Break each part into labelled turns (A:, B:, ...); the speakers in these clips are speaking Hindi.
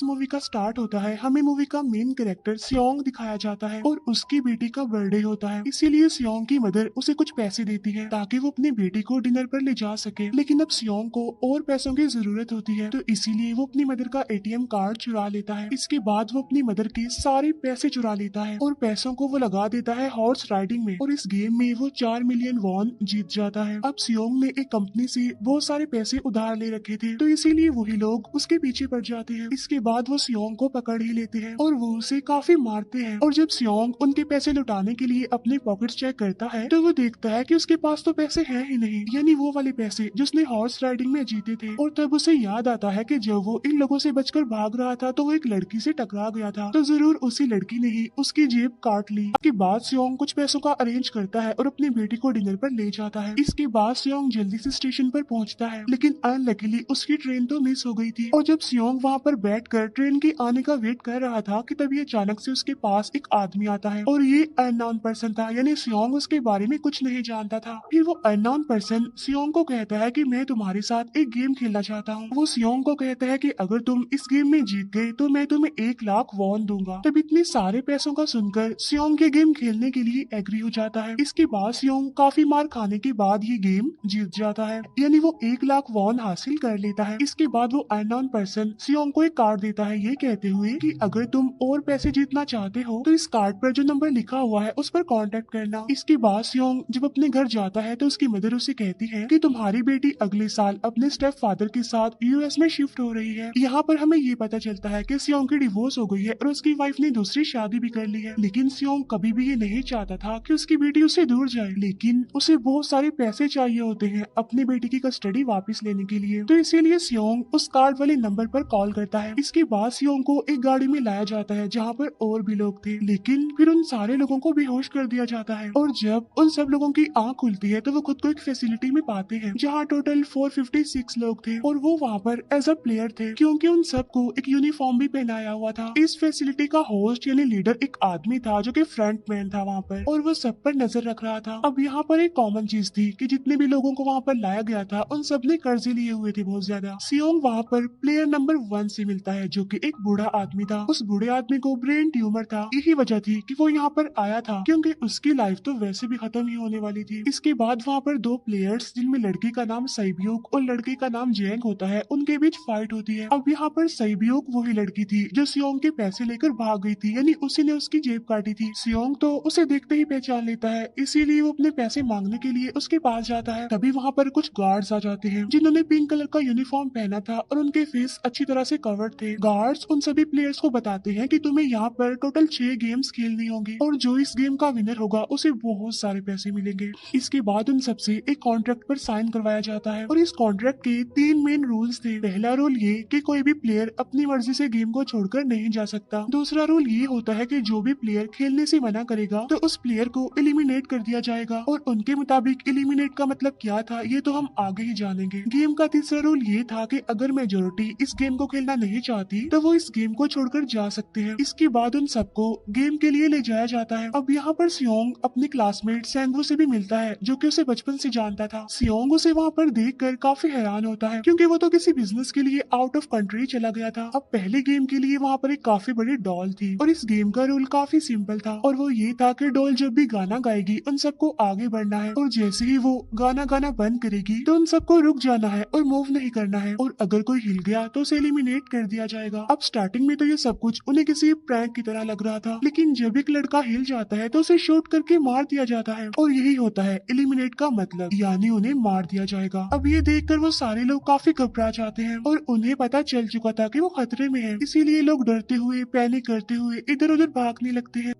A: इस मूवी का स्टार्ट होता है, हमें मूवी का मेन कैरेक्टर सियोंग दिखाया जाता है और उसकी बेटी का बर्थडे होता है। इसीलिए सियोंग की मदर उसे कुछ पैसे देती है ताकि वो अपनी बेटी को डिनर पर ले जा सके। लेकिन अब सियोंग को और पैसों की जरूरत होती है, तो इसीलिए वो अपनी मदर का एटीएम कार्ड चुरा लेता है। इसके बाद वो अपनी मदर के सारे पैसे चुरा लेता है और पैसों को वो लगा देता है हॉर्स राइडिंग में, और इस गेम में वो 4 मिलियन वॉन जीत जाता है। अब सियोंग ने एक कंपनी से बहुत सारे पैसे उधार ले रखे थे, तो इसीलिए वही लोग उसके पीछे पड़ जाते हैं। इसके बाद वो सियोंग को पकड़ ही लेते हैं और वो उसे काफी मारते हैं। और जब सियोंग उनके पैसे लुटाने के लिए अपने पॉकेट्स चेक करता है तो वो देखता है कि उसके पास तो पैसे हैं ही नहीं, यानी वो वाले पैसे जो उसने हॉर्स राइडिंग में जीते थे। और तब उसे याद आता है कि जब वो इन लोगों से बचकर भाग रहा था तो वो एक लड़की से टकरा गया था, तो जरूर उसी लड़की ने ही उसकी जेब काट ली। इसके बाद सियोंग कुछ पैसों का अरेंज करता है और अपनी बेटी को डिनर पर ले जाता है। इसके बाद सियोंग जल्दी से स्टेशन पर पहुंचता है, लेकिन अनलकीली उसकी ट्रेन तो मिस हो गई थी। और जब सियोंग वहाँ पर बैठकर ट्रेन के आने का वेट कर रहा था कि तभी अचानक से उसके पास एक आदमी आता है, और ये अननोन पर्सन था, यानी सियोंग उसके बारे में कुछ नहीं जानता था। फिर वो अननोन पर्सन सियोंग को कहता है कि मैं तुम्हारे साथ एक गेम खेलना चाहता हूँ। वो सियोंग को कहता है कि अगर तुम इस गेम में जीत गए तो मैं तुम्हें 1 लाख वॉन दूंगा। तब इतने सारे पैसों का सुनकर सियोंग ये गेम खेलने के लिए एग्री हो जाता है। इसके बाद सियोंग काफी मार खाने के बाद ये गेम जीत जाता है, यानी वो 1 लाख वॉन हासिल कर लेता है। इसके बाद वो अननोन पर्सन सियोंग को एक कार्ड देता है, ये कहते हुए कि अगर तुम और पैसे जीतना चाहते हो तो इस कार्ड पर जो नंबर लिखा हुआ है उस पर कांटेक्ट करना। इसके बाद सियोंग जब अपने घर जाता है तो उसकी मदर उसे कहती है कि तुम्हारी बेटी अगले साल अपने स्टेप फादर के साथ यूएस में शिफ्ट हो रही है। यहाँ पर हमें ये पता चलता है कि सियोंग की डिवोर्स हो गई है और उसकी वाइफ ने दूसरी शादी भी कर ली है। लेकिन सियोंग कभी भी ये नहीं चाहता था कि उसकी बेटी उससे दूर जाए, लेकिन उसे बहुत सारे पैसे चाहिए होते हैं अपनी बेटी की कस्टडी वापस लेने के लिए, तो इसीलिए सियोंग उस कार्ड वाले नंबर पर कॉल करता है। इसके बाद सियोंग को एक गाड़ी में लाया जाता है जहाँ पर और भी लोग थे, लेकिन फिर उन सारे लोगों को बेहोश कर दिया जाता है। और जब उन सब लोगों की आंख खुलती है तो वो खुद को एक फैसिलिटी में पाते हैं जहाँ टोटल 456 लोग थे, और वो वहाँ पर एज अ प्लेयर थे क्योंकि उन सबको एक यूनिफॉर्म भी पहनाया हुआ था। इस फैसिलिटी का होस्ट यानी लीडर एक आदमी था जो कि फ्रंट मैन था वहाँ पर, और वो सब पर नजर रख रहा था। अब यहाँ पर एक कॉमन चीज थी कि जितने भी लोगों को वहाँ पर लाया गया था उन सब ने कर्जे लिए हुए थे बहुत ज्यादा। सियोंग वहाँ पर प्लेयर नंबर 1 से मिलता है जो कि एक बूढ़ा आदमी था। उस बूढ़े आदमी को ब्रेन ट्यूमर था, यही वजह थी कि वो यहाँ पर आया था क्योंकि उसकी लाइफ तो वैसे भी खत्म ही होने वाली थी। इसके बाद वहाँ पर 2 प्लेयर्स जिनमें लड़की का नाम सैब्यूक और लड़के का नाम जेंग होता है, उनके बीच फाइट होती है। अब यहाँ पर सैब्यूक वही लड़की थी जो सियोंग के पैसे लेकर भाग गई थी, यानी उसी ने उसकी जेब काटी थी। सियोंग तो उसे देखते ही पहचान लेता है, इसीलिए वो अपने पैसे मांगने के लिए उसके पास जाता है। तभी वहाँ पर कुछ गार्ड्स आ जाते हैं जिन्होंने पिंक कलर का यूनिफॉर्म पहना था और उनके फेस अच्छी तरह से कवर्ड थे। गार्ड्स उन सभी प्लेयर्स को बताते हैं कि तुम्हें यहाँ पर टोटल 6 गेम्स खेलनी होंगी और जो इस गेम का विनर होगा उसे बहुत सारे पैसे मिलेंगे। इसके बाद उन सबसे एक कॉन्ट्रैक्ट पर साइन करवाया जाता है और इस कॉन्ट्रैक्ट के 3 मेन रूल्स थे। पहला रूल ये कि कोई भी प्लेयर अपनी मर्जी से गेम को छोड़कर नहीं जा सकता। दूसरा रूल ये होता है कि जो भी प्लेयर खेलने से मना करेगा तो उस प्लेयर को एलिमिनेट कर दिया जाएगा, और उनके मुताबिक एलिमिनेट का मतलब क्या था ये तो हम आगे ही जानेंगे। गेम का तीसरा रूल ये था कि अगर मेजोरिटी इस गेम को खेलना नहीं चाहती तो वो इस गेम को छोड़कर जा सकते हैं। इसके बाद उन सबको गेम के लिए ले जाया जाता है। अब यहाँ पर सियोंग अपने क्लासमेट सेंगवू से भी मिलता है जो कि उसे बचपन से जानता था। सियोंग उसे वहाँ पर देखकर काफी हैरान होता है क्योंकि वो तो किसी बिजनेस के लिए आउट ऑफ कंट्री चला गया था। अब पहले गेम के लिए वहाँ पर एक काफी बड़ी डॉल थी और इस गेम का रूल काफी सिंपल था, और वो ये था कि डॉल जब भी गाना गाएगी उन सबको आगे बढ़ना है, और जैसे ही वो गाना गाना बंद करेगी तो उन सबको रुक जाना है और मूव नहीं करना है, और अगर कोई हिल गया तो उसे एलिमिनेट कर दिया जाएगा। अब स्टार्टिंग में तो ये सब कुछ उन्हें किसी प्रैंक की तरह लग रहा था, लेकिन जब एक लड़का हिल जाता है तो उसे शूट करके मार दिया जाता है, और यही होता है एलिमिनेट का मतलब, यानी उन्हें मार दिया जाएगा। अब ये देखकर वो सारे लोग काफी घबरा जाते हैं और उन्हें पता चल चुका था कि वो खतरे में है, इसीलिए लोग डरते हुए पैनिक करते हुए इधर उधर भागने लगते हैं।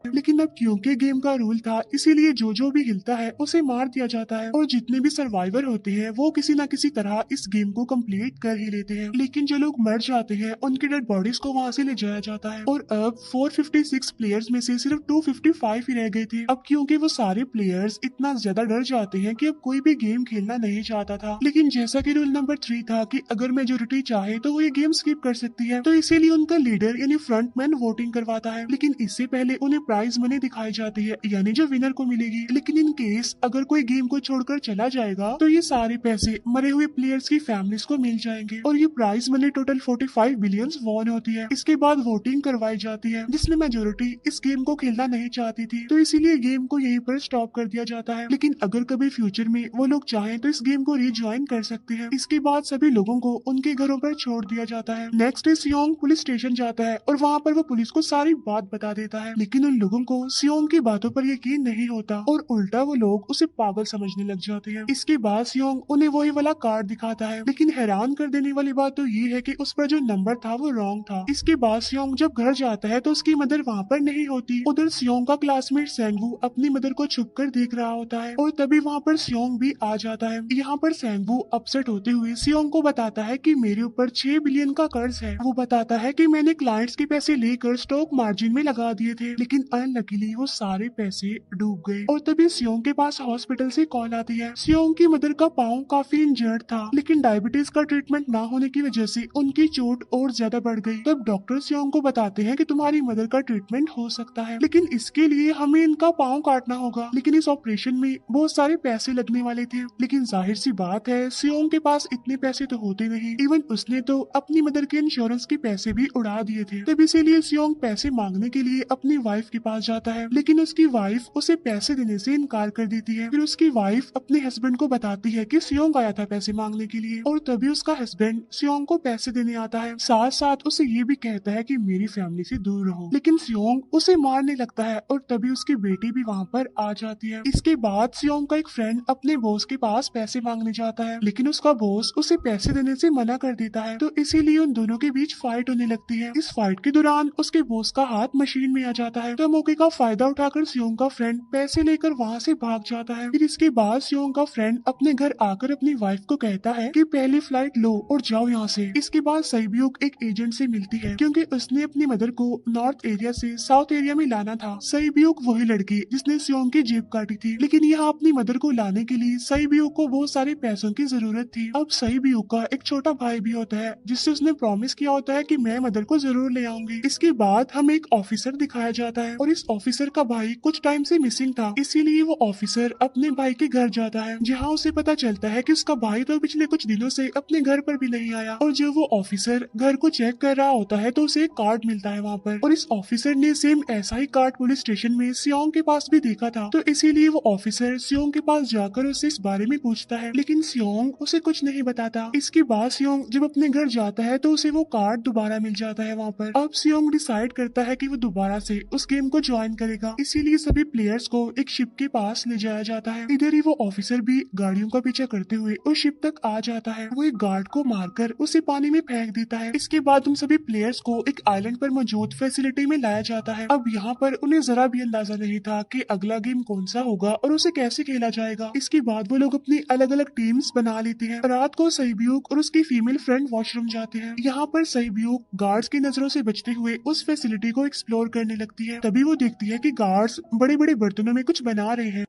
A: लेकिन अब क्योंकि गेम का रूल था इसीलिए जो भी हिलता है उसे मार दिया जाता है, और जितने भी सर्वाइवर होते हैं वो किसी न किसी तरह इस गेम को कंप्लीट कर ही लेते हैं। लेकिन जो लोग मर जाते हैं उनकी डेड बॉडीज को वहां से ले जाया जाता है, और अब 456 प्लेयर्स में से सिर्फ 255 ही रह गए थे। अब क्योंकि वो सारे प्लेयर्स इतना ज्यादा डर जाते हैं कि अब कोई भी गेम खेलना नहीं चाहता था। लेकिन जैसा कि रूल नंबर 3 था कि अगर मेजोरिटी चाहे तो वो ये गेम स्किप कर सकती है, तो इसीलिए उनका लीडर यानी फ्रंटमैन वोटिंग करवाता है। लेकिन इससे पहले उन्हें प्राइज मनी दिखाई जाती है, यानी जो विनर को मिलेगी। लेकिन इन केस अगर कोई गेम को छोड़कर चला जाएगा तो ये सारे पैसे मरे हुए प्लेयर्स की फैमिलीज को मिल जाएंगे। और ये prize money total 45 billion won होती है। इसके बाद वोटिंग करवाई जाती है, जिसमें मेजोरिटी इस गेम को खेलना नहीं चाहती थी, तो इसीलिए गेम को यहीं पर स्टॉप कर दिया जाता है। लेकिन अगर कभी फ्यूचर में वो लोग चाहें तो इस गेम को रिज्वाइन कर सकते हैं। इसके बाद सभी लोगों को उनके घरों पर छोड़ दिया जाता है। नेक्स्ट डे सियोंग पुलिस स्टेशन जाता है और वहाँ पर वो पुलिस को सारी बात बता देता है। लेकिन उन लोगों को सियोंग की बातों पर यकीन नहीं होता और उल्टा वो लोग उसे पागल समझने लग जाते हैं। इसके बाद सियोंग उन्हें वही वाला कार्ड दिखाता है, लेकिन हैरान कर देने वाली बात तो ये है कि उस पर जो नंबर था वो रॉन्ग था। इसके बाद सियोंग जब घर जाता है तो उसकी मदर वहाँ पर नहीं होती। उधर सियोंग का क्लासमेट सेंगवू अपनी मदर को छुपकर देख रहा होता है और तभी वहाँ पर सियोंग भी आ जाता है। यहाँ पर सेंगवू अपसेट होते हुए सियोंग को बताता है कि मेरे ऊपर 6 बिलियन का कर्ज है। वो बताता है कि मैंने क्लाइंट्स के पैसे लेकर स्टॉक मार्जिन में लगा दिए थे, लेकिन अनलकीली वो सारे पैसे डूब गए। और तभी सियोंग के पास हॉस्पिटल से कॉल आती है। सियोंग की मदर का पाँव काफी इंजर्ड था, लेकिन डायबिटीज का ट्रीटमेंट ना होने की वजह से उनकी चोट और ज्यादा बढ़ गई। तब डॉक्टर सियोंग को बताते हैं कि तुम्हारी मदर का ट्रीटमेंट हो सकता है, लेकिन इसके लिए हमें इनका पाँव काटना होगा। लेकिन इस ऑपरेशन में बहुत सारे पैसे लगने वाले थे। लेकिन जाहिर सी बात है सियोंग के पास इतने पैसे तो होते नहीं। इवन उसने तो अपनी मदर के इंश्योरेंस के पैसे भी उड़ा दिए थे। तब इसीलिए सियोंग पैसे मांगने के लिए अपनी वाइफ के पास जाता है, लेकिन उसकी वाइफ उसे पैसे देने से इनकार कर देती है। फिर उसकी वाइफ अपने हस्बैंड को बताती है कि सियोंग आया था पैसे मांगने के लिए, और तभी उसका हस्बैंड सियोंग को पैसे देने आता है। साथ साथ उसे ये भी कहता है कि मेरी फैमिली से दूर रहो। लेकिन सियोंग उसे मारने लगता है और तभी उसकी बेटी भी वहाँ पर आ जाती है। इसके बाद सियोंग का एक फ्रेंड अपने बॉस के पास पैसे मांगने जाता है, लेकिन उसका बॉस उसे पैसे देने से मना कर देता है। तो इसीलिए उन दोनों के बीच फाइट होने लगती है। इस फाइट के दौरान उसके बॉस का हाथ मशीन में आ जाता है। तो मौके का फायदा उठाकर सियोंग का फ्रेंड पैसे लेकर वहाँ से भाग जाता है। फिर इसके बाद सियोंग का फ्रेंड अपने घर आकर अपनी वाइफ को कहता है कि पहली फ्लाइट लो और जाओ यहाँ से। इसके बाद सईब्यूक एक एजेंट से मिलती है, क्योंकि उसने अपनी मदर को नॉर्थ एरिया से साउथ एरिया में लाना था। सईब्यूक वही लड़की जिसने सियोंग की जेब काटी थी, लेकिन यहाँ अपनी मदर को लाने के लिए सईब्यूक को बहुत सारे पैसों की जरूरत थी। अब सईब्यूक का एक छोटा भाई भी होता है, जिससे उसने प्रॉमिस किया होता है कि मैं मदर को जरूर ले आऊंगी। इसके बाद हमें एक ऑफिसर दिखाया जाता है और इस ऑफिसर का भाई कुछ टाइम से मिसिंग था, इसीलिए वो ऑफिसर अपने भाई के घर जाता है, जहाँ उसे पता चलता है कि उसका भाई तो पिछले कुछ दिनों से अपने घर पर भी नहीं आया। और जब वो ऑफिसर घर को चेक कर रहा होता है तो उसे एक कार्ड मिलता है वहाँ पर, और इस ऑफिसर ने सेम ऐसा ही कार्ड पुलिस स्टेशन में सियोंग के पास भी देखा था। तो इसीलिए वो ऑफिसर सियोंग के पास जाकर उससे इस बारे में पूछता है, लेकिन सियोंग उसे कुछ नहीं बताता। इसके बाद सियोंग जब अपने घर जाता है तो उसे वो कार्ड दोबारा मिल जाता है वहाँ पर। अब सियोंग डिसाइड करता है कि वो दोबारा से उस गेम को ज्वाइन करेगा, इसीलिए सभी प्लेयर्स को एक शिप के पास ले जाया जाता है। इधर ही वो ऑफिसर भी गाड़ियों का पीछा करते हुए उस शिप तक आ जाता है। वो एक गार्ड को मारकर उसे पानी में फेंक देता है। इसके बाद उन सभी प्लेयर्स को एक आइलैंड पर मौजूद फैसिलिटी में लाया जाता है। अब यहाँ पर उन्हें जरा भी अंदाजा नहीं था कि अगला गेम कौन सा होगा और उसे कैसे खेला जाएगा। इसके बाद वो लोग अपनी अलग अलग टीम्स बना लेते हैं। रात को सईब्यूक और उसकी फीमेल फ्रेंड वॉशरूम जाते हैं। यहाँ पर सईब्यूक गार्ड्स की नजरों से बचते हुए उस फैसिलिटी को एक्सप्लोर करने लगती है। तभी वो देखती है कि गार्ड्स बड़े बड़े बर्तनों में कुछ बना रहे हैं,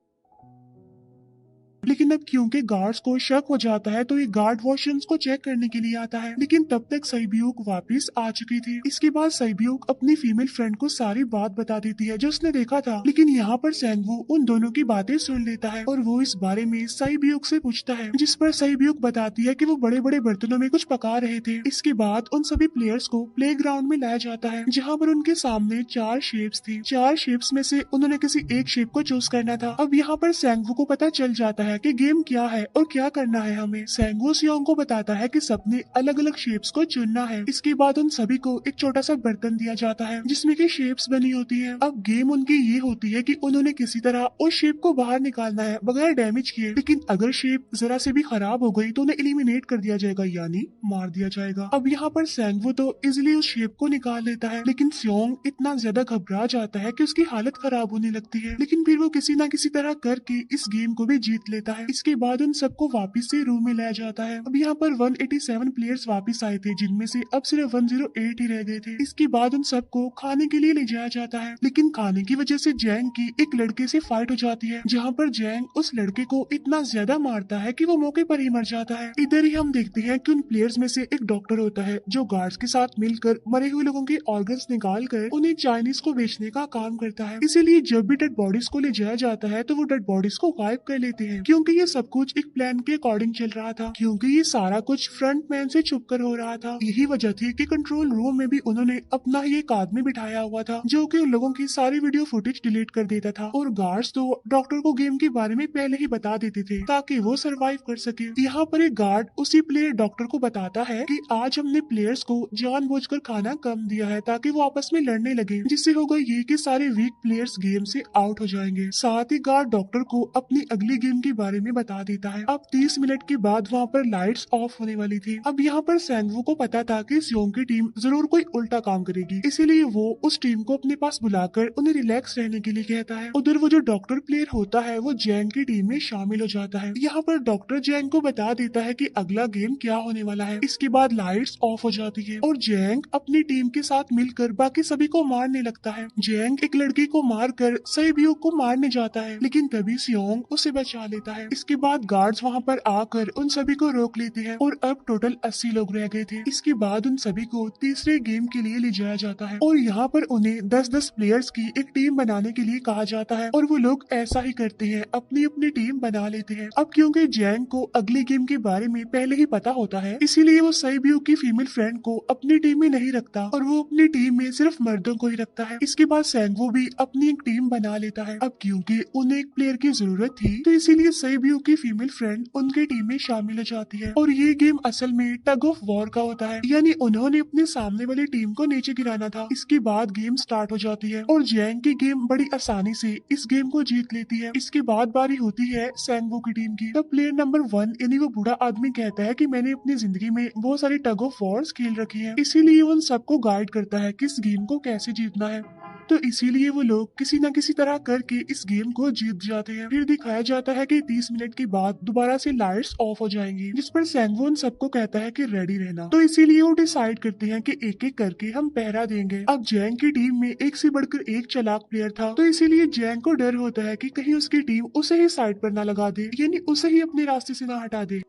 A: लेकिन अब क्योंकि गार्ड्स को शक हो जाता है तो ये गार्ड वॉशरूम्स को चेक करने के लिए आता है। लेकिन तब तक सईब्यूक वापस आ चुकी थी। इसके बाद सईब्यूक अपनी फीमेल फ्रेंड को सारी बात बता देती है जो उसने देखा था। लेकिन यहाँ पर सेंगवू उन दोनों की बातें सुन लेता है और वो इस बारे में सईब्यूक से पूछता है, जिस पर सईब्यूक बताती है कि वो बड़े बड़े बर्तनों में कुछ पका रहे थे। इसके बाद उन सभी प्लेयर्स को प्ले ग्राउंड में लाया जाता है, जहाँ पर उनके सामने 4 शेप्स थी। 4 शेप्स में से उन्होंने किसी एक शेप को चूज करना था। अब यहाँ पर सेंगवू को पता चल जाता है कि गेम क्या है और क्या करना है हमें। सेंगवू सियोंग को बताता है कि सबने अलग अलग शेप्स को चुनना है। इसके बाद उन सभी को एक छोटा सा बर्तन दिया जाता है जिसमें की शेप्स बनी होती है। अब गेम उनकी ये होती है कि उन्होंने किसी तरह उस शेप को बाहर निकालना है बगैर डैमेज किए, लेकिन अगर शेप जरा से भी खराब हो गई तो उन्हें एलिमिनेट कर दिया जाएगा, यानी मार दिया जाएगा। अब यहाँ पर सेंगवू तो इजिली उस शेप को निकाल लेता है, लेकिन सियोंग इतना ज्यादा घबरा जाता है कि उसकी हालत खराब होने लगती है। लेकिन फिर वो किसी न किसी तरह करके इस गेम को भी जीत लेता देता है। इसके बाद उन सबको वापस से रूम में लाया जाता है। अब यहाँ पर 187 प्लेयर्स वापस आए थे, जिनमें से अब सिर्फ 108 ही रह गए थे। इसके बाद उन सबको खाने के लिए ले जाया जाता है, लेकिन खाने की वजह से जैंग की एक लड़के से फाइट हो जाती है, जहाँ पर जैंग उस लड़के को इतना ज्यादा मारता है कि वो मौके पर ही मर जाता है। इधर ही हम देखते हैं कि उन प्लेयर्स में से एक डॉक्टर होता है जो गार्ड्स के साथ मिलकर मरे हुए लोगों के ऑर्गन्स निकाल कर उन्हें चाइनीज को बेचने का काम करता है। इसीलिए जब भी डेड बॉडीज को ले जाया जाता है तो वो डेड बॉडीज को गायब कर लेते हैं, क्योंकि ये सब कुछ एक प्लान के अकॉर्डिंग चल रहा था, क्योंकि ये सारा कुछ फ्रंट मैन से छुप कर हो रहा था। यही वजह थी कि कंट्रोल रूम में भी उन्होंने अपना ही एक आदमी बिठाया हुआ था जो कि उन लोगों की सारी वीडियो फुटेज डिलीट कर देता था, और गार्ड्स तो डॉक्टर को गेम के बारे में पहले ही बता देते थे ताकि वो सरवाइव कर सके। यहाँ पर एक गार्ड उसी प्लेयर डॉक्टर को बताता है कि आज हमने प्लेयर्स को जानबूझकर खाना कम दिया है ताकि वो आपस में लड़ने लगे, जिससे होगा ये कि सारे वीक प्लेयर्स गेम से आउट हो जाएंगे। साथ ही गार्ड डॉक्टर को अपनी अगली गेम के बारे में बता देता है। अब 30 मिनट के बाद वहाँ पर लाइट्स ऑफ होने वाली थी। अब यहाँ पर सैंगवू को पता था कि सियोंग की टीम जरूर कोई उल्टा काम करेगी, इसीलिए वो उस टीम को अपने पास बुलाकर उन्हें रिलैक्स रहने के लिए कहता है। उधर वो जो डॉक्टर प्लेयर होता है वो जैंग की टीम में शामिल हो जाता है। यहाँ पर डॉक्टर जैंग को बता देता है कि अगला गेम क्या होने वाला है। इसके बाद लाइट्स ऑफ हो जाती है और जैंग अपनी टीम के साथ मिलकर बाकी सभी को मारने लगता है। जैंग एक लड़की को मारकर सैबियो को मारने जाता है, लेकिन तभी सियोंग उसे बचा लेता है। इसके बाद गार्ड्स वहाँ पर आकर उन सभी को रोक लेते हैं और अब टोटल 80 लोग रह गए थे। इसके बाद उन सभी को तीसरे गेम के लिए ले जाया जाता है और यहाँ पर उन्हें 10-10 प्लेयर्स की एक टीम बनाने के लिए कहा जाता है, और वो लोग ऐसा ही करते हैं, अपनी अपनी टीम बना लेते हैं। अब क्योंकि जैंग को अगली गेम के बारे में पहले ही पता होता है, इसीलिए वो सैबियो की फीमेल फ्रेंड को अपनी टीम में नहीं रखता और वो अपनी टीम में सिर्फ मर्दों को ही रखता है। इसके बाद सैंगवो भी अपनी एक टीम बना लेता है। अब क्योंकि उन्हें एक प्लेयर की जरूरत थी, तो इसीलिए सैबियो की फीमेल फ्रेंड उनकी टीम में शामिल हो जाती है, और ये गेम असल में टग ऑफ वॉर का होता है, यानी उन्होंने अपने सामने वाली टीम को नीचे गिराना था। इसके बाद गेम स्टार्ट हो जाती है और जैंग की गेम बड़ी आसानी से इस गेम को जीत लेती है। इसके बाद बारी होती है सैंगवो की टीम की। तब प्लेयर नंबर 1 यानी वो बूढ़ा आदमी कहता है कि मैंने अपनी जिंदगी में बहुत सारी टग ऑफ वॉर्स खेल रखी है, इसीलिए उन सबको गाइड करता है कि इस गेम को कैसे जीतना है। तो इसीलिए वो लोग किसी न किसी तरह करके इस गेम को जीत जाते हैं। फिर दिखाया जाता है कि 30 मिनट के बाद दोबारा से लाइट्स ऑफ हो जाएंगी, जिस पर सैंगवो उन सबको कहता है कि रेडी रहना। तो इसीलिए वो डिसाइड करते हैं कि एक एक करके हम पहरा देंगे। अब जैंग की टीम में एक से बढ़कर एक चालाक प्लेयर था, तो इसीलिए जैंग को डर होता है कि कहीं उसकी टीम उसे ही साइड पर न लगा दे, यानी उसे ही अपने रास्ते से न हटा दे।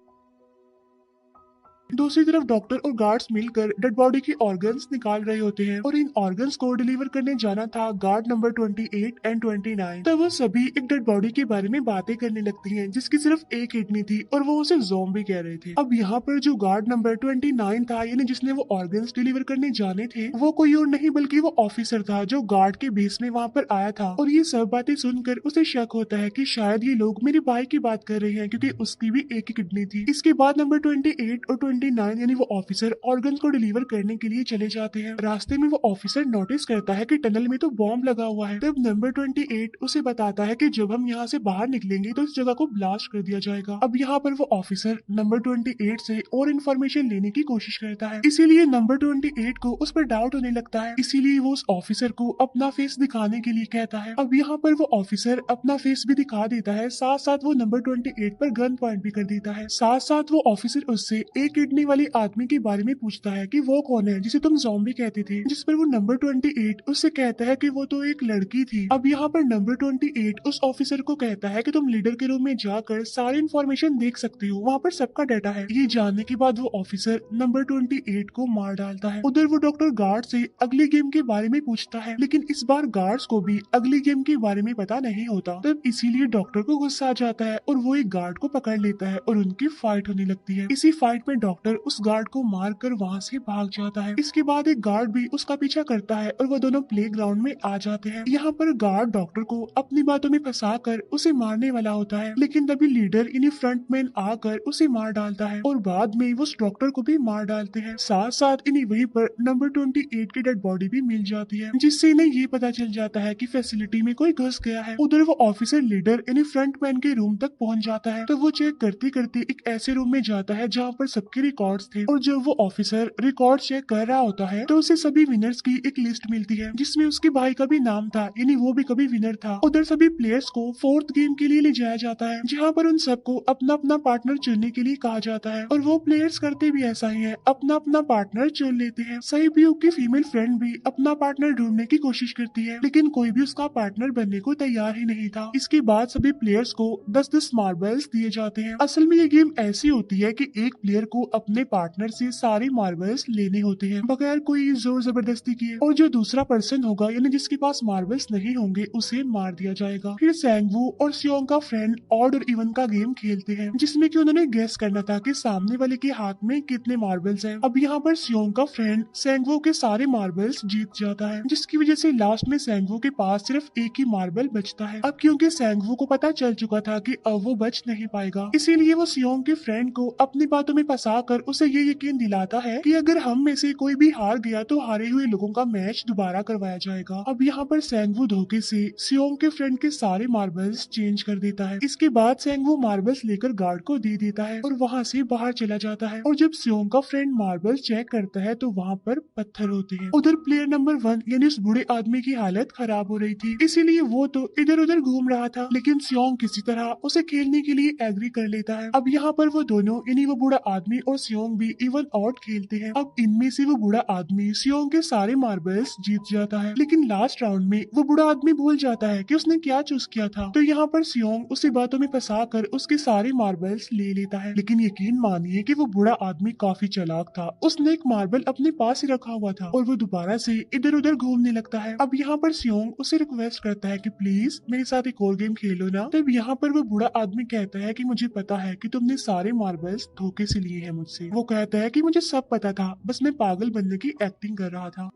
A: दूसरी तरफ डॉक्टर और गार्ड्स मिलकर डेड बॉडी के ऑर्गन्स निकाल रहे होते हैं और इन ऑर्गन्स को डिलीवर करने जाना था गार्ड नंबर 28 एंड 29। तब वो सभी एक डेड बॉडी के बारे में बातें करने लगती हैं जिसकी सिर्फ एक किडनी थी और वो उसे ज़ॉम्बी कह रहे थे। अब यहाँ पर जो गार्ड नंबर 29 था, यानी जिसने वो ऑर्गन्स डिलीवर करने जाने थे, वो कोई और नहीं बल्कि वो ऑफिसर था जो गार्ड के बेस में वहाँ पर आया था, और ये सब बातें सुनकर उसे शक होता है कि शायद ये लोग मेरे भाई की बात कर रहे हैं क्योंकि उसकी भी एक ही किडनी थी। इसके बाद नंबर 28 और 29 यानी वो ऑफिसर ऑर्गन को डिलीवर करने के लिए चले जाते हैं। रास्ते में वो ऑफिसर नोटिस करता है कि टनल में तो बॉम्ब लगा हुआ है। तब नंबर 28 उसे बताता है कि जब हम यहाँ से बाहर निकलेंगे तो इस जगह को ब्लास्ट कर दिया जाएगा। अब यहाँ पर वो ऑफिसर नंबर 28 से और इन्फॉर्मेशन लेने की कोशिश करता है, इसीलिए नंबर 28 को उस पर डाउट होने लगता है, इसीलिए वो उस ऑफिसर को अपना फेस दिखाने के लिए कहता है। अब यहाँ पर वो ऑफिसर अपना फेस भी दिखा देता है, साथ साथ वो नंबर 28 पर गन पॉइंट भी कर देता है। साथ साथ वो ऑफिसर उससे एक किडनी वाली आदमी के बारे में पूछता है कि वो कौन है जिसे तुम ज़ॉम्बी कहते थे, जिस पर वो नंबर 28 उससे कहता है कि वो तो एक लड़की थी। अब यहाँ पर नंबर 28 उस ऑफिसर को कहता है कि तुम लीडर के रूम में जाकर सारी इन्फॉर्मेशन देख सकते हो, वहाँ पर सबका डाटा है। ये जानने के बाद वो ऑफिसर नंबर 28 को मार डालता है। उधर वो डॉक्टर गार्ड से अगली गेम के बारे में पूछता है, लेकिन इस बार गार्ड्स को भी अगली गेम के बारे में पता नहीं होता। तब इसीलिए डॉक्टर को गुस्सा आ जाता है और वो एक गार्ड को पकड़ लेता है और उनकी फाइट होने लगती है। इसी फाइट में डॉक्टर उस गार्ड को मारकर वहाँ से भाग जाता है। इसके बाद एक गार्ड भी उसका पीछा करता है और वो दोनों प्लेग्राउंड में आ जाते हैं। यहाँ पर गार्ड डॉक्टर को अपनी बातों में फंसाकर उसे मारने वाला होता है, लेकिन तभी लीडर यानी फ्रंटमैन आकर उसे मार डालता है और बाद में वो उस डॉक्टर को भी मार डालते हैं। साथ साथ इन्हीं वहीं पर नंबर 28 की डेड बॉडी भी मिल जाती है, जिससे इन्हें ये पता चल जाता है कि फैसिलिटी में कोई घुस गया है। उधर वो ऑफिसर लीडर यानी फ्रंटमैन के रूम तक पहुंच जाता है, तो वो चेक करते करते एक ऐसे रूम में जाता है जहाँ पर सबकी रिकॉर्ड्स थे और जब वो ऑफिसर रिकॉर्ड चेक कर रहा होता है तो उसे सभी विनर्स की एक लिस्ट मिलती है जिसमें उसके भाई का भी नाम था, यानी वो भी कभी विनर था। उधर सभी प्लेयर्स को फोर्थ गेम के लिए ले जाया जाता है जहाँ पर उन सबको अपना अपना पार्टनर चुनने के लिए कहा जाता है और वो प्लेयर्स करते भी ऐसा ही है, अपना अपना पार्टनर चुन लेते हैं। सही ब्यूक की फीमेल फ्रेंड भी अपना पार्टनर ढूंढने की कोशिश करती है लेकिन कोई भी उसका पार्टनर बनने को तैयार ही नहीं था। इसके बाद सभी प्लेयर्स को 10-10 मार्बल्स दिए जाते हैं। असल में ये गेम ऐसी होती है कि एक प्लेयर को अपने पार्टनर से सारे मार्बल्स लेने होते हैं बगैर कोई जोर जबरदस्ती किए, और जो दूसरा पर्सन होगा यानी जिसके पास मार्बल्स नहीं होंगे उसे मार दिया जाएगा। फिर सैंगवू और सियोंग का फ्रेंड ऑड और इवन का गेम खेलते हैं जिसमें कि उन्होंने गेस करना था कि सामने वाले के हाथ में कितने मार्बल्स हैं। अब यहाँ पर सियोंग का फ्रेंड सैंगवू के सारे मार्बल्स जीत जाता है जिसकी वजह से लास्ट में सैंगवू के पास सिर्फ एक ही मार्बल बचता है। अब क्योंकि सैंगवू को पता चल चुका था कि अब वो बच नहीं पाएगा, इसीलिए वो सियोंग के फ्रेंड को अपनी बातों में फंसा कर उसे ये यकीन दिलाता है कि अगर हम में से कोई भी हार गया तो हारे हुए लोगों का मैच दोबारा करवाया जाएगा। अब यहाँ पर सैंगवू धोखे से सियोंग के फ्रेंड के सारे मार्बल्स चेंज कर देता है। इसके बाद सैंगवू मार्बल्स लेकर गार्ड को दे देता है और वहाँ से बाहर चला जाता है। और जब सियोंग का फ्रेंड मार्बल्स चेक करता है तो वहाँ पर पत्थर होते हैं। उधर प्लेयर नंबर 1 यानी उस बूढ़े आदमी की हालत खराब हो रही थी, इसीलिए वो तो इधर उधर घूम रहा था लेकिन सियोंग किसी तरह उसे खेलने के लिए एग्री कर लेता है। अब यहाँ पर वो दोनों यानी वो बूढ़ा आदमी और सियोंग भी इवन आउट खेलते हैं। अब इनमें से वो बूढ़ा आदमी सियोंग के सारे मार्बल्स जीत जाता है लेकिन लास्ट राउंड में वो बूढ़ा आदमी भूल जाता है कि उसने क्या चूज किया था। तो यहाँ पर सियोंग उसी बातों में फंसा कर उसके सारे मार्बल्स ले लेता है। लेकिन यकीन मानिए कि वो बूढ़ा आदमी काफी चालाक था, उसने एक मार्बल अपने पास ही रखा हुआ था और वो दोबारा से इधर उधर घूमने लगता है। अब यहाँ पर सियोंग उसे रिक्वेस्ट करता है कि प्लीज मेरे साथ एक और गेम खेलो ना। तब यहाँ पर वो बूढ़ा आदमी कहता है कि मुझे पता है कि तुमने सारे मार्बल्स धोखे से लिए हैं मुझसे। वो कहता है कि मुझे सब पता था, बस मैं पागल बनने की एक्टिंग कर रहा था।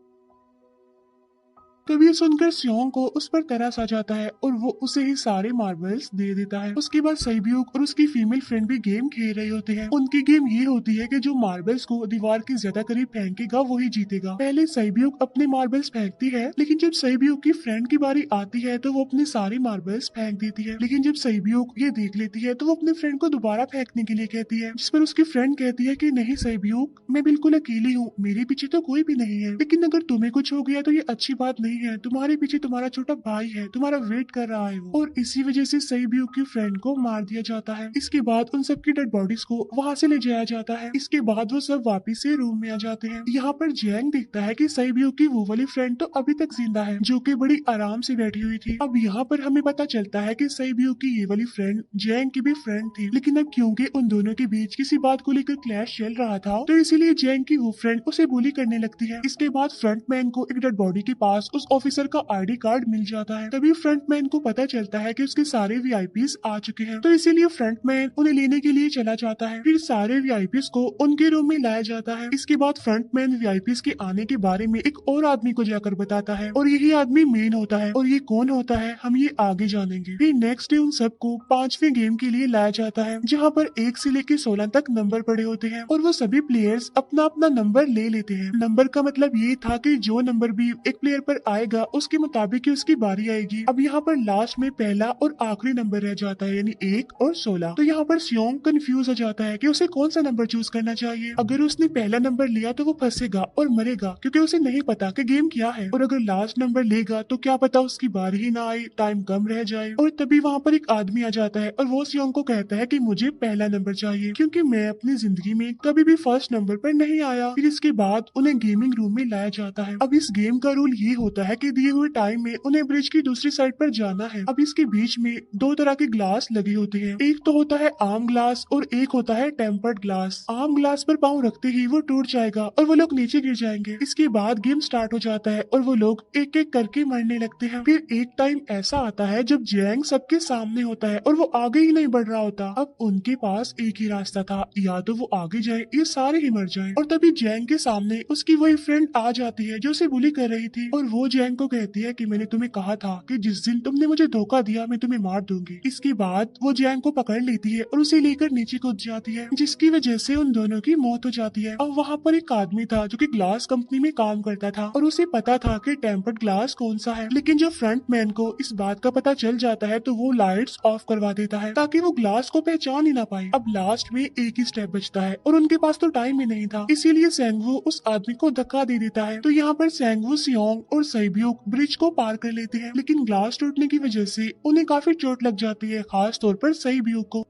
A: तभी ये सुनकर सियोंग को उस पर तरस आ जाता है और वो उसे ही सारे मार्बल्स दे देता है। उसके बाद सैब्यूक और उसकी फीमेल फ्रेंड भी गेम खेल रहे होते हैं। उनकी गेम ये होती है कि जो मार्बल्स को दीवार के ज्यादा करीब फेंकेगा वही जीतेगा। पहले सैब्यूक अपने मार्बल्स फेंकती है लेकिन जब सैब्यूक की फ्रेंड की बारी आती है तो वो अपने सारे मार्बल्स फेंक देती है। लेकिन जब सैब्यूक ये देख लेती है तो वो अपने फ्रेंड को दोबारा फेंकने के लिए कहती है, जिस पर उसकी फ्रेंड कहती है कि नहीं सैब्यूक, मैं बिल्कुल अकेली हूँ, मेरे पीछे तो कोई भी नहीं है, लेकिन अगर तुम्हें कुछ हो गया तो ये अच्छी बात नहीं है, तुम्हारे पीछे तुम्हारा छोटा भाई है, तुम्हारा वेट कर रहा है वो। और इसी वजह से सैब्यूक की फ्रेंड को मार दिया जाता है। इसके बाद उन सबकी डेड बॉडीज को वहाँ से ले जाया जाता है। इसके बाद वो सब वापिस से रूम में आ जाते हैं। यहाँ पर जैंग देखता है कि सैब्यूक की वो वाली फ्रेंड तो अभी तक जिंदा है जो कि बड़ी आराम से बैठी हुई थी। अब यहाँ पर हमें पता चलता है कि सैब्यूक की ये वाली फ्रेंड जैंग की भी फ्रेंड थी, लेकिन अब क्योंकि उन दोनों के बीच किसी बात को लेकर क्लैश चल रहा था तो इसीलिए जैंग की वो फ्रेंड उसे बुली करने लगती है। इसके बाद फ्रंटमैन को एक डेड बॉडी के पास उस ऑफिसर का आईडी कार्ड मिल जाता है। तभी फ्रंटमैन को पता चलता है कि उसके सारे वीआईपीज आ चुके हैं, तो इसीलिए फ्रंटमैन उन्हें लेने के लिए चला जाता है। फिर सारे वीआईपीज को उनके रूम में लाया जाता है। इसके बाद फ्रंटमैन वीआईपीज के आने के बारे में एक और आदमी को जाकर बताता है और यही आदमी मेन होता है। और ये कौन होता है हम ये आगे जानेंगे। फिर नेक्स्ट डे उन सबको 5वें गेम के लिए लाया जाता है जहाँ पर 1 से लेकर 16 तक नंबर पड़े होते हैं और वो सभी प्लेयर्स अपना अपना नंबर ले लेते हैं। नंबर का मतलब ये था कि जो नंबर भी एक प्लेयर पर आएगा उसके मुताबिक ही उसकी बारी आएगी। अब यहाँ पर लास्ट में पहला और आखिरी नंबर रह जाता है यानी 1 और 16। तो यहाँ पर सियोंग कंफ्यूज हो जाता है कि उसे कौन सा नंबर चूज करना चाहिए। अगर उसने पहला नंबर लिया तो वो फंसेगा और मरेगा क्योंकि उसे नहीं पता कि गेम क्या है, और अगर लास्ट नंबर लेगा तो क्या पता उसकी बारी ही ना आए, टाइम कम रह जाए। और तभी वहाँ पर एक आदमी आ जाता है और वो सियोंग को कहता है कि मुझे पहला नंबर चाहिए क्योंकि मैं अपनी जिंदगी में कभी भी फर्स्ट नंबर पर नहीं आया। फिर इसके बाद उन्हें गेमिंग रूम में लाया जाता है। अब इस गेम का रूल ये होता है कि दिए हुए टाइम में उन्हें ब्रिज की दूसरी साइड पर जाना है। अब इसके बीच में 2 तरह के ग्लास लगे होते हैं, एक तो होता है आर्म ग्लास और एक होता है टेम्पर्ड ग्लास। आर्म ग्लास पर पाँव रखते ही वो टूट जाएगा और वो लोग नीचे गिर जाएंगे। इसके बाद गेम स्टार्ट हो जाता है और वो लोग एक एक करके मरने लगते हैं। फिर एक टाइम ऐसा आता है जब जैंग सबके सामने होता है और वो आगे ही नहीं बढ़ रहा होता। अब उनके पास एक ही रास्ता था, या तो वो आगे जाए या सारे ही मर जाएं। और तभी जैंग के सामने उसकी वही फ्रेंड आ जाती है जो उसे बुली कर रही थी और वो जैंग को कहती है कि मैंने तुम्हें कहा था कि जिस दिन तुमने मुझे धोखा दिया मैं तुम्हें मार दूंगी। इसके बाद वो जैंग को पकड़ लेती है और उसे लेकर नीचे कूद जाती है, जिसकी वजह से उन दोनों की मौत हो जाती है। और वहाँ पर एक आदमी था जो कि ग्लास कंपनी में काम करता था और उसे पता था कि टेम्पर्ड ग्लास कौन सा है, लेकिन जब फ्रंट मैन को इस बात का पता चल जाता है तो वो लाइट्स ऑफ करवा देता है ताकि वो ग्लास को पहचान ही ना पाए। अब लास्ट में एक ही स्टेप बचता है और उनके पास तो टाइम ही नहीं था, इसीलिए सेंगवू उस आदमी को धक्का दे देता है। तो यहाँ पर सेंगवू, सियोंग और सैब्यूक ब्रिज को पार कर लेते हैं, लेकिन ग्लास टूटने की वजह से उन्हें काफी चोट लग जाती है, खास तौर पर सैब्यूक को।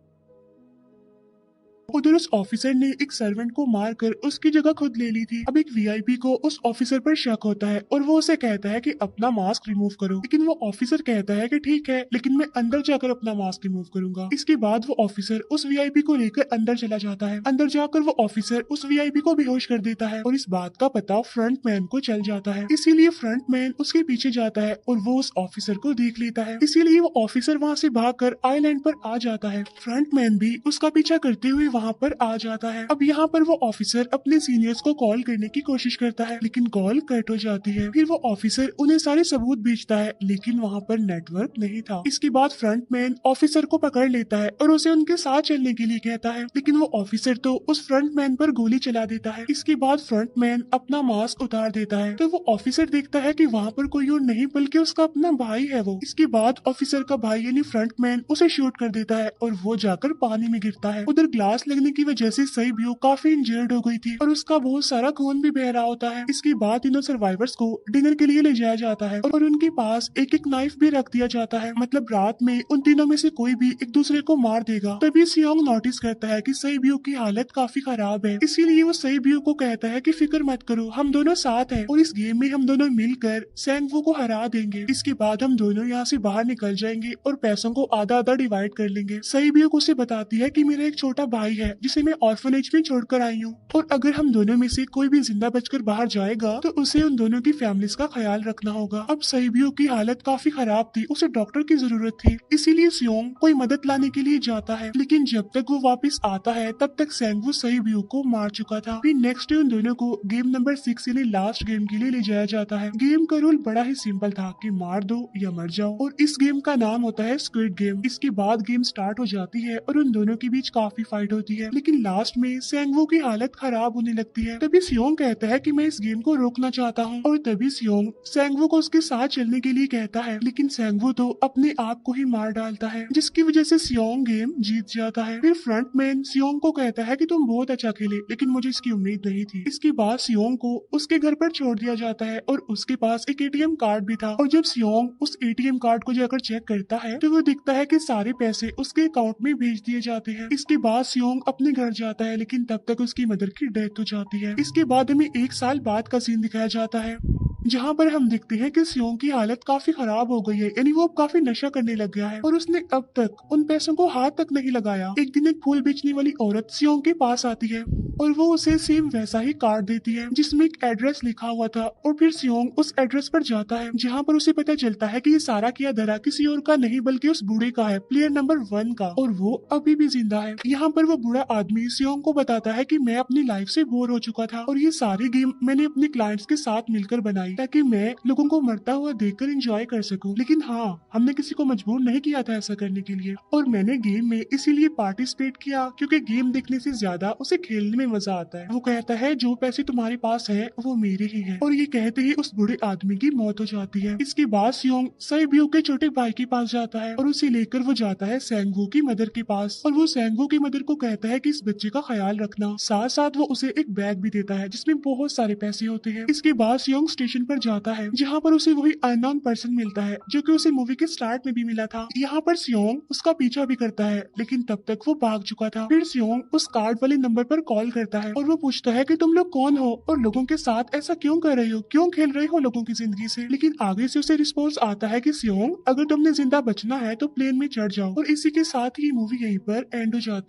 A: उधर उस ऑफिसर ने एक सर्वेंट को मारकर उसकी जगह खुद ले ली थी। अब एक वीआईपी को उस ऑफिसर पर शक होता है और वो उसे कहता है कि अपना मास्क रिमूव करो, लेकिन वो ऑफिसर कहता है कि ठीक है, लेकिन मैं अंदर जाकर अपना मास्क रिमूव करूंगा। इसके बाद वो ऑफिसर उस वीआईपी को लेकर अंदर चला जाता है। अंदर जाकर वो ऑफिसर उस वीआईपी को बेहोश कर देता है और इस बात का पता फ्रंट मैन को चल जाता है, इसीलिए फ्रंट मैन उसके पीछे जाता है और वो उस ऑफिसर को देख लेता है, इसीलिए वो ऑफिसर वहाँ से भागकर आइलैंड पर आ जाता है। फ्रंट मैन भी उसका पीछा करते हुए वहाँ पर आ जाता है। अब यहाँ पर वो ऑफिसर अपने सीनियर्स को कॉल करने की कोशिश करता है, लेकिन कॉल कट हो जाती है। फिर वो ऑफिसर उन्हें सारे सबूत भेजता है, लेकिन वहाँ पर नेटवर्क नहीं था। इसके बाद फ्रंट मैन ऑफिसर को पकड़ लेता है और उसे उनके साथ चलने के लिए कहता है, लेकिन वो ऑफिसर तो उस फ्रंट मैन पर गोली चला देता है। इसके बाद फ्रंट मैन अपना मास्क उतार देता है तो वो ऑफिसर देखता है कि वहाँ पर कोई और नहीं बल्कि उसका अपना भाई है वो। इसके बाद ऑफिसर का भाई यानी फ्रंट मैन उसे शूट कर देता है और वो जाकर पानी में गिरता है। उधर ग्लास लगने की वजह से सैब्यूक काफी इंजर्ड हो गई थी और उसका बहुत सारा खून भी बह रहा होता है। इसके बाद तीनों सर्वाइवर्स को डिनर के लिए ले जाया जाता है और उनके पास एक एक नाइफ भी रख दिया जाता है, मतलब रात में उन तीनों में से कोई भी एक दूसरे को मार देगा। तभी सियोंग नोटिस करता है कि सैब्यूक की हालत काफी खराब है, इसीलिए वो सैब्यूक को कहता है कि फिक्र मत करो, हम दोनों साथ हैं और इस गेम में हम दोनों मिलकर सेंगवू को हरा देंगे। इसके बाद हम दोनों यहाँ से बाहर निकल जाएंगे और पैसों को आधा आधा डिवाइड कर लेंगे। सैब्यूक उसे बताती है कि मेरा एक छोटा भाई है जिसे मैं ऑर्फनेज में छोड़कर आई हूँ और अगर हम दोनों में से कोई भी जिंदा बचकर बाहर जाएगा तो उसे उन दोनों की फैमिलीज का ख्याल रखना होगा। अब सैब्यूक की हालत काफी खराब थी, उसे डॉक्टर की जरूरत थी, इसीलिए सियोंग कोई मदद लाने के लिए जाता है, लेकिन जब तक वो वापस आता है तब तक सेंगवू सैब्यूक को मार चुका था। फिर नेक्स्ट डे उन दोनों को गेम नंबर 6 यानी लास्ट गेम के लिए ले जाया जाता है। गेम का रूल बड़ा ही सिंपल था कि मार दो या मर जाओ और इस गेम का नाम होता है स्क्विड गेम। इसके बाद गेम स्टार्ट हो जाती है और उन दोनों के बीच काफी फाइट होती है, लेकिन लास्ट में सेंगवू की हालत खराब होने लगती है। तभी सियोंग कहता है कि मैं इस गेम को रोकना चाहता हूँ और तभी सियोंग सेंगवू को उसके साथ चलने के लिए कहता है, लेकिन सेंगवू तो अपने आप को ही मार डालता है, जिसकी वजह से सियोंग गेम जीत जाता है। फिर फ्रंट मैन सियोंग को कहता है कि तुम बहुत अच्छा खेले, लेकिन मुझे इसकी उम्मीद नहीं थी। इसके बाद सियोंग को उसके घर पर छोड़ दिया जाता है और उसके पास एक एटीएम कार्ड भी था और जब सियोंग उस एटीएम कार्ड को जाकर चेक करता है तो वो दिखता है कि सारे पैसे उसके अकाउंट में भेज दिए जाते हैं। इसके बाद सियोंग अपने घर जाता है, लेकिन तब तक उसकी मदर की डेथ हो जाती है। इसके बाद हमें 1 साल बाद का सीन दिखाया जाता है जहाँ पर हम देखते हैं कि सियोंग की हालत काफी खराब हो गई है, यानी वो अब काफी नशा करने लग गया है और उसने अब तक उन पैसों को हाथ तक नहीं लगाया। एक दिन एक फूल बेचने वाली औरत सियोंग के पास आती है और वो उसे सेम वैसा ही कार्ड देती है जिसमें एक एड्रेस लिखा हुआ था और फिर सियोंग उस एड्रेस पर जाता है जहाँ पर उसे पता चलता है कि ये सारा किया धरा किसी और का नहीं बल्कि उस बूढ़े का है, प्लेयर नंबर 1 का, और वो अभी भी जिंदा है। यहाँ पर वो बूढ़ा आदमी सियोंग को बताता है कि मैं अपनी लाइफ से बोर हो चुका था और ये सारी गेम मैंने अपने क्लाइंट्स के साथ मिलकर बनाई ताकि मैं लोगों को मरता हुआ देखकर एंजॉय कर सकूं, लेकिन हाँ, हमने किसी को मजबूर नहीं किया था ऐसा करने के लिए और मैंने गेम में इसीलिए पार्टिसिपेट किया क्योंकि गेम देखने से ज्यादा उसे खेलने में मजा आता है। वो कहता है जो पैसे तुम्हारे पास है वो मेरे ही हैं और ये कहते ही उस बूढ़े आदमी की मौत हो जाती है। इसके बाद सियोंग सैब्यूक के छोटे भाई के पास जाता है और उसे लेकर वो जाता है सेंगवू की मदर के पास और वो सेंगवू की मदर को कहता है कि इस बच्चे का ख्याल रखना, साथ साथ वो उसे एक बैग भी देता है जिसमें बहुत सारे पैसे होते हैं। इसके बाद सियोंग स्टेशन पर जाता है जहाँ पर उसे वही अननोन पर्सन मिलता है जो कि उसे मूवी के स्टार्ट में भी मिला था। यहाँ पर सियोंग उसका पीछा भी करता है, लेकिन तब तक वो भाग चुका था। फिर सियोंग उस कार्ड वाले नंबर पर कॉल करता है और वो पूछता है कि तुम लोग कौन हो और लोगों के साथ ऐसा क्यों कर रहे हो, क्यों खेल रहे हो लोगों की जिंदगी से। लेकिन आगे से उसे रिस्पॉन्स आता है कि सियोंग, अगर तुमने जिंदा बचना है तो प्लेन में चढ़ जाओ और इसी के साथ ही मूवी यहीं पर एंड हो जाती है।